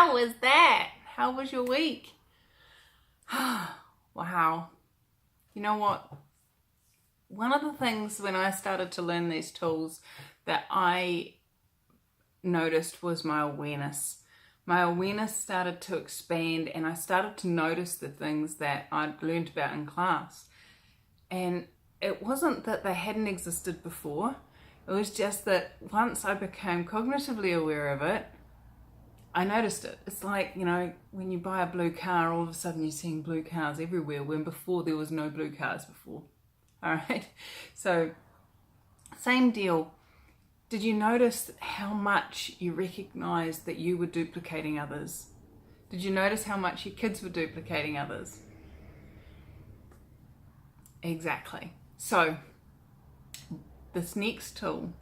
How was that? How was your week? Wow. You know what? One of the things when I started to learn these tools that I noticed was my awareness. My awareness started to expand and I started to notice the things that I'd learned about in class. And it wasn't that they hadn't existed before. It was just that once I became cognitively aware of it, I noticed it. It's like, you know, when you buy a blue car, all of a sudden you're seeing blue cars everywhere when before there was no blue cars before. All right. So same deal. Did you notice how much you recognized that you were duplicating others? Did you notice how much your kids were duplicating others? Exactly. So this next tool,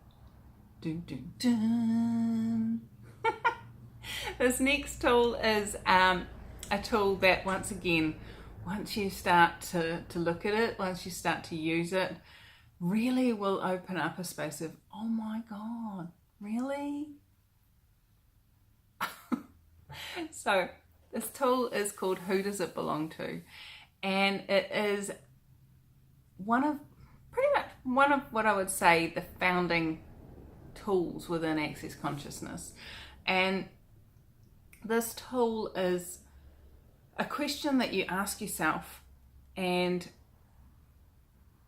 this next tool is a tool that once again, once you start to look at it, once you start to use it, really will open up a space of, oh my God, really? So this tool is called Who Does It Belong To? And it is pretty much one of what I would say the founding tools within Access Consciousness. And this tool is a question that you ask yourself, and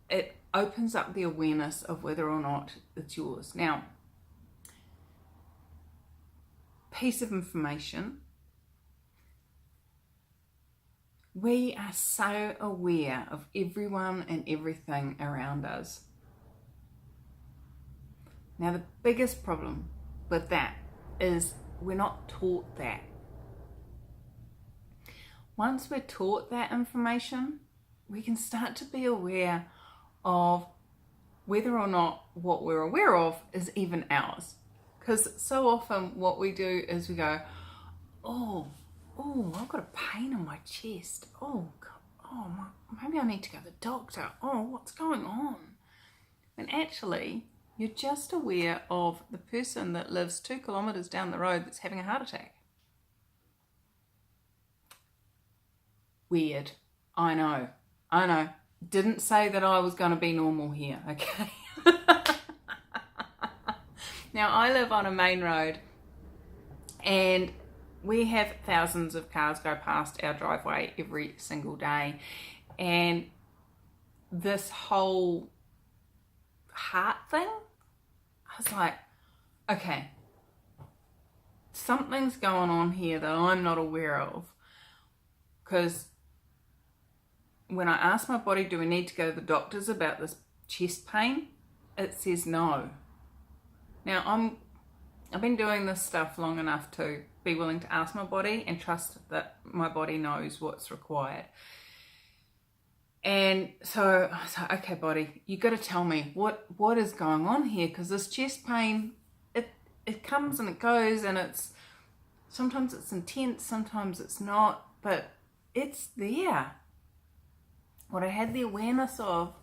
it opens up the awareness of whether or not it's yours. Now, piece of information. We are so aware of everyone and everything around us. Now, the biggest problem with that is we're not taught that. Once we're taught that information, we can start to be aware of whether or not what we're aware of is even ours. Because so often what we do is we go, oh, I've got a pain in my chest. Maybe I need to go to the doctor. Oh, what's going on? And actually, you're just aware of the person that lives 2 kilometers down the road that's having a heart attack. Weird. I know. Didn't say that I was going to be normal here, okay? Now, I live on a main road and we have thousands of cars go past our driveway every single day. And this whole heart thing, I was like, okay, something's going on here that I'm not aware of. Because when I ask my body, do we need to go to the doctors about this chest pain? It says no. Now, I've been doing this stuff long enough to be willing to ask my body and trust that my body knows what's required. And so I was like, okay, body, you got to tell me what is going on here, because this chest pain, it comes and it goes, and sometimes it's intense, sometimes it's not, but it's there. What I had the awareness of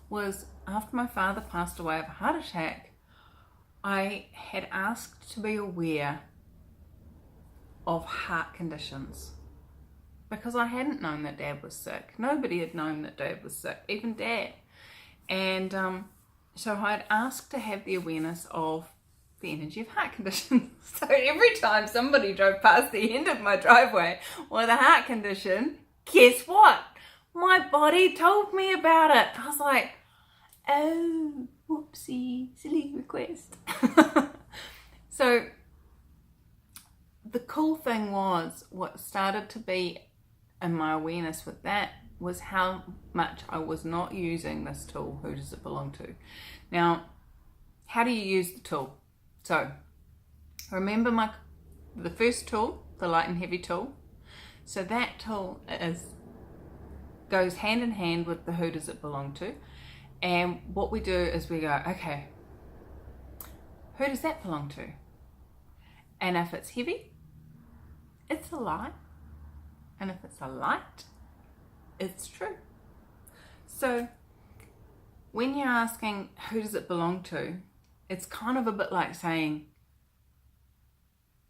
was after my father passed away of a heart attack, I had asked to be aware of heart conditions because I hadn't known that Dad was sick. Nobody had known that Dad was sick, even Dad. And so I had asked to have the awareness of the energy of heart conditions. So every time somebody drove past the end of my driveway with a heart condition, guess what? My body told me about it. I was like, oh, whoopsie, silly request. So the cool thing was, what started to be in my awareness with that was how much I was not using this tool, Who Does It Belong To? Now, how do you use the tool? So, remember the first tool, the light and heavy tool. So that tool goes hand in hand with the Who Does It Belong To? And what we do is we go, okay, who does that belong to? And if it's heavy, it's a light. And if it's a light, it's true. So when you're asking who does it belong to, it's kind of a bit like saying,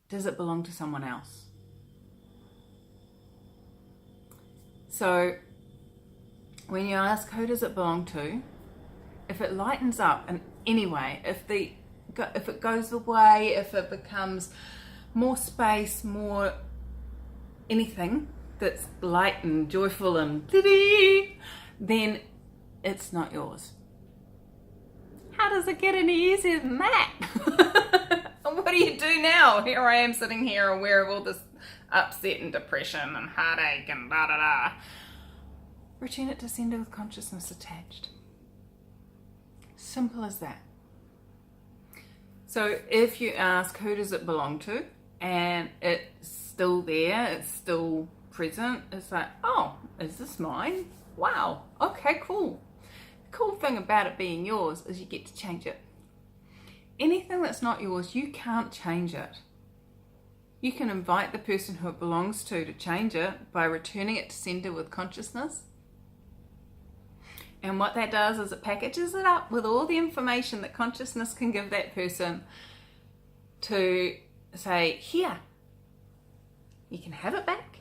does it belong to someone else? So when you ask who does it belong to, if it lightens up in any way, if it goes away, if it becomes more space, more anything that's light and joyful and then it's not yours. How does it get any easier than that? And what do you do now? Here I am sitting here aware of all this upset and depression and heartache and da da da. Return it to sender with consciousness attached. Simple as that. So if you ask who does it belong to and it's still there, it's still present, it's like, oh, is this mine? Wow, okay, cool. The cool thing about it being yours is you get to change it. Anything that's not yours, you can't change it. You can invite the person who it belongs to change it by returning it to sender with consciousness. And what that does is it packages it up with all the information that consciousness can give that person to say, here, you can have it back.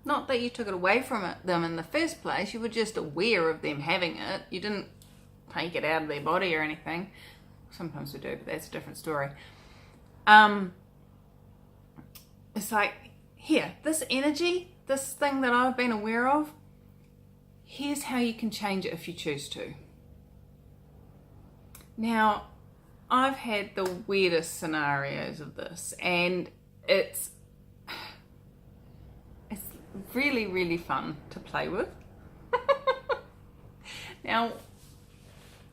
Not that you took it away from them in the first place, you were just aware of them having it. You didn't take it out of their body or anything. Sometimes we do, but that's a different story. It's like, here, this energy, this thing that I've been aware of, here's how you can change it if you choose to. Now, I've had the weirdest scenarios of this, and it's really, really fun to play with. Now,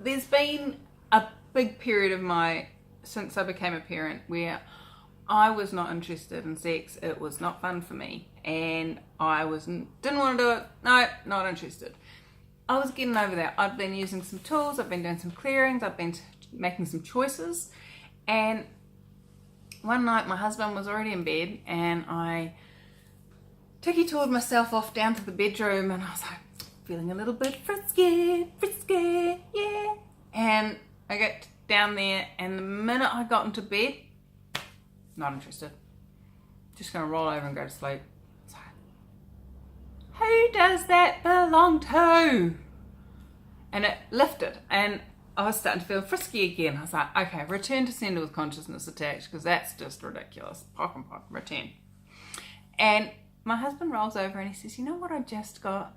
there's been a big period of since I became a parent, where I was not interested in sex. It was not fun for me, and I didn't want to do it. No, not interested. I was getting over that. I'd been using some tools, I've been doing some clearings, I've been making some choices, and one night my husband was already in bed, and I tiki-toured myself off down to the bedroom, and I was like, feeling a little bit frisky, yeah. And I got down there, and the minute I got into bed, not interested. Just gonna roll over and go to sleep. So, who does that belong to? And it lifted, and I was starting to feel frisky again. I was like, okay, return to sender with consciousness attached, because that's just ridiculous. Pop and pop, return. And my husband rolls over and he says, you know what I just got?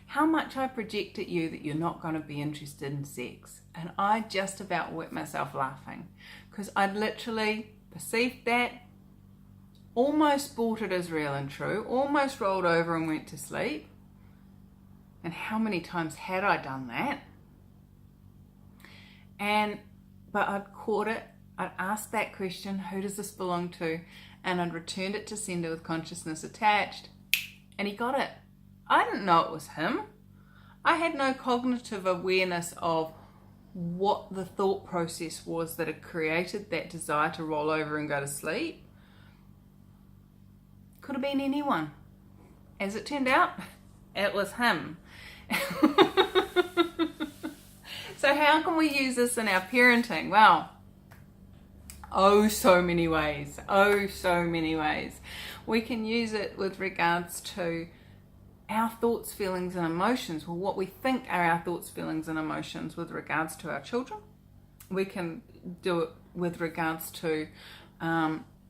How much I project at you that you're not going to be interested in sex. And I just about wet myself laughing, because I'd literally perceived that, almost bought it as real and true, almost rolled over and went to sleep. And how many times had I done that? But I'd caught it, I'd asked that question, who does this belong to? And I'd returned it to sender with consciousness attached, and he got it. I didn't know it was him. I had no cognitive awareness of what the thought process was that had created that desire to roll over and go to sleep. Could have been anyone. As it turned out, it was him. So how can we use this in our parenting? Well, oh so many ways. We can use it with regards to our thoughts, feelings and emotions, well, what we think are our thoughts, feelings and emotions with regards to our children. We can do it with regards to,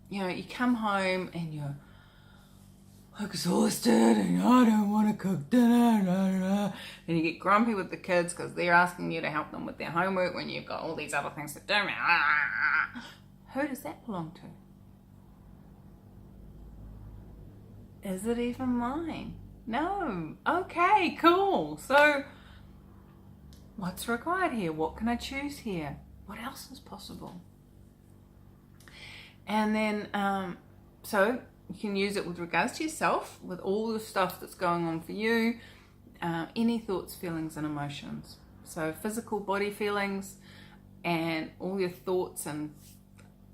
you come home and you're exhausted and I don't want to cook dinner, and you get grumpy with the kids because they're asking you to help them with their homework when you've got all these other things to do. Who does that belong to? Is it even mine? No. Okay, cool. So what's required here? What can I choose here? What else is possible? And then, so you can use it with regards to yourself, with all the stuff that's going on for you, any thoughts, feelings and emotions. So physical body feelings and all your thoughts and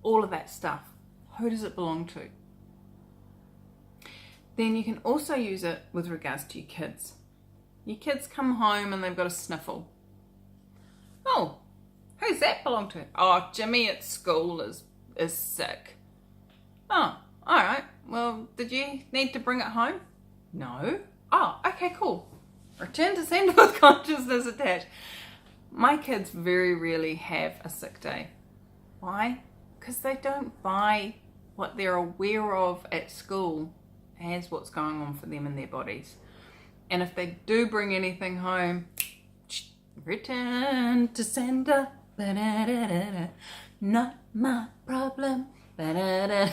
all of that stuff. Who does it belong to? Then you can also use it with regards to your kids. Your kids come home and they've got a sniffle. Oh, who's that belong to? Oh, Jimmy at school is sick. Oh, all right. Well, did you need to bring it home? No. Oh, okay, cool. Return to sender with consciousness attached. My kids very rarely have a sick day. Why? Because they don't buy what they're aware of at school as what's going on for them in their bodies. And if they do bring anything home, return to sender. Ba-da-da-da-da. Not my problem. Ba-da-da.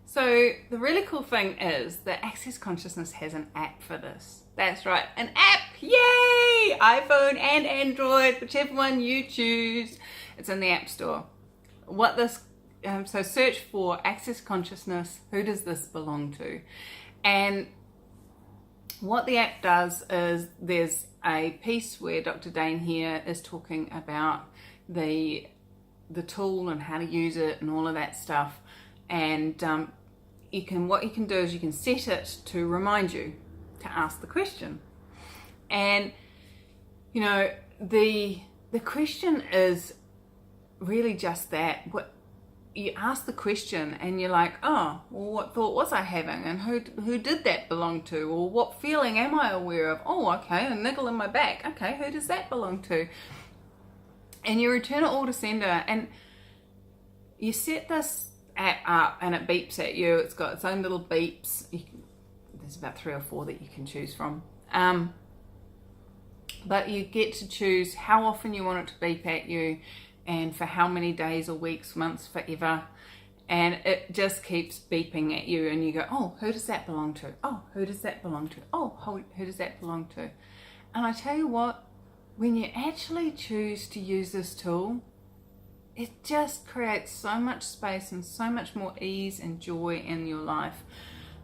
So the really cool thing is that Access Consciousness has an app for this. That's right, an app! Yay! iPhone and Android, whichever one you choose. It's in the App Store. So search for Access Consciousness, who does this belong to? And what the app does is there's a piece where Dr. Dane here is talking about the tool and how to use it and all of that stuff. And what you can do is you can set it to remind you to ask the question. And you know, the question is really just that. What you ask the question and you're like, oh, well, what thought was I having, and who did that belong to, or what feeling am I aware of? Oh, okay, a niggle in my back. Okay, who does that belong to? And you return it all to sender, and you set this app up and it beeps at you. It's got its own little beeps. There's about 3 or 4 that you can choose from. But you get to choose how often you want it to beep at you and for how many days or weeks, months, forever. And it just keeps beeping at you and you go, oh, who does that belong to? Oh, who does that belong to? Oh, who does that belong to? And I tell you what, when you actually choose to use this tool, it just creates so much space and so much more ease and joy in your life.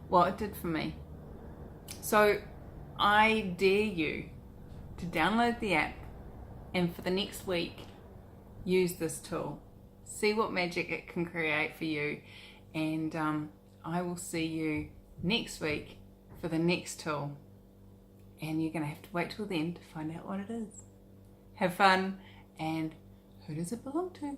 Well, it did for me. So I dare you to download the app and for the next week, use this tool. See what magic it can create for you. And I will see you next week for the next tool. And you're going to have to wait till then to find out what it is. Have fun, and who does it belong to?